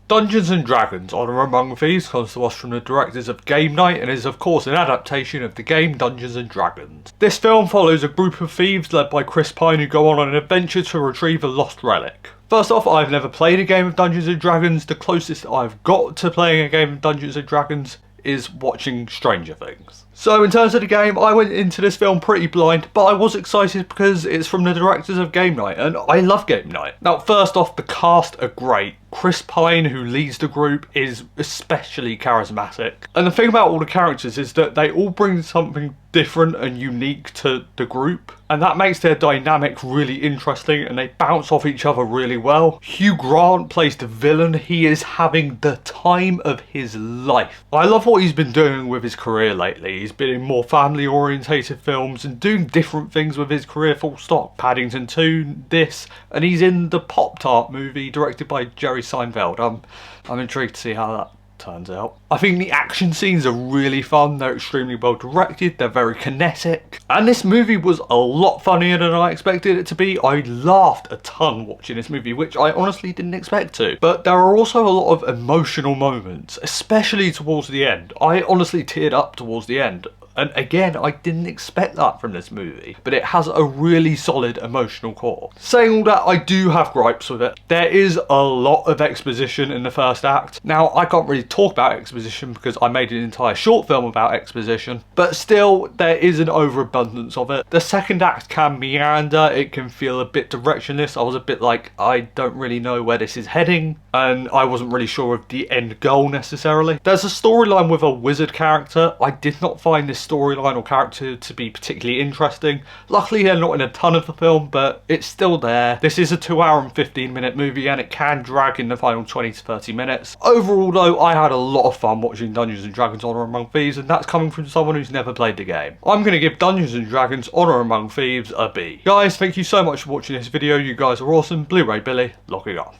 Dungeons & Dragons Honor Among Thieves comes to us from the directors of Game Night and is of course an adaptation of the game Dungeons & Dragons. This film follows a group of thieves led by Chris Pine who go on an adventure to retrieve a lost relic. First off, I've never played a game of Dungeons & Dragons. The closest I've got to playing a game of Dungeons & Dragons is watching Stranger Things. So in terms of the game, I went into this film pretty blind, but I was excited because it's from the directors of Game Night, and I love Game Night. Now, first off, the cast are great. Chris Pine, who leads the group, is especially charismatic. And the thing about all the characters is that they all bring something different and unique to the group, and that makes their dynamic really interesting, and they bounce off each other really well. Hugh Grant plays the villain. He is having the time of his life. I love what he's been doing with his career lately. He's been in more family orientated films and doing different things with his career, full stop. Paddington 2, this, and he's in the Pop-Tart movie directed by Jerry Seinfeld. I'm intrigued to see how that turns out. I think the action scenes are really fun. They're extremely well directed, they're very kinetic, and this movie was a lot funnier than I expected it to be. I laughed a ton watching this movie, which I honestly didn't expect to. But there are also a lot of emotional moments, especially towards the end. I honestly teared up towards the end. And again, I didn't expect that from this movie, but it has a really solid emotional core. Saying all that, I do have gripes with it. There is a lot of exposition in the first act. Now, I can't really talk about exposition because I made an entire short film about exposition, but still, there is an overabundance of it. The second act can meander, it can feel a bit directionless. I was a bit like, I don't really know where this is heading, and I wasn't really sure of the end goal necessarily. There's a storyline with a wizard character. I did not find this storyline or character to be particularly interesting. Luckily they're not in a ton of the film, but it's still there. This is a 2 hour and 15 minute movie and it can drag in the final 20 to 30 minutes. Overall though, I had a lot of fun watching Dungeons & Dragons Honor Among Thieves, and that's coming from someone who's never played the game. I'm going to give Dungeons & Dragons Honor Among Thieves a B. Guys, thank you so much for watching this video. You guys are awesome. Blu-ray Billy, logging off.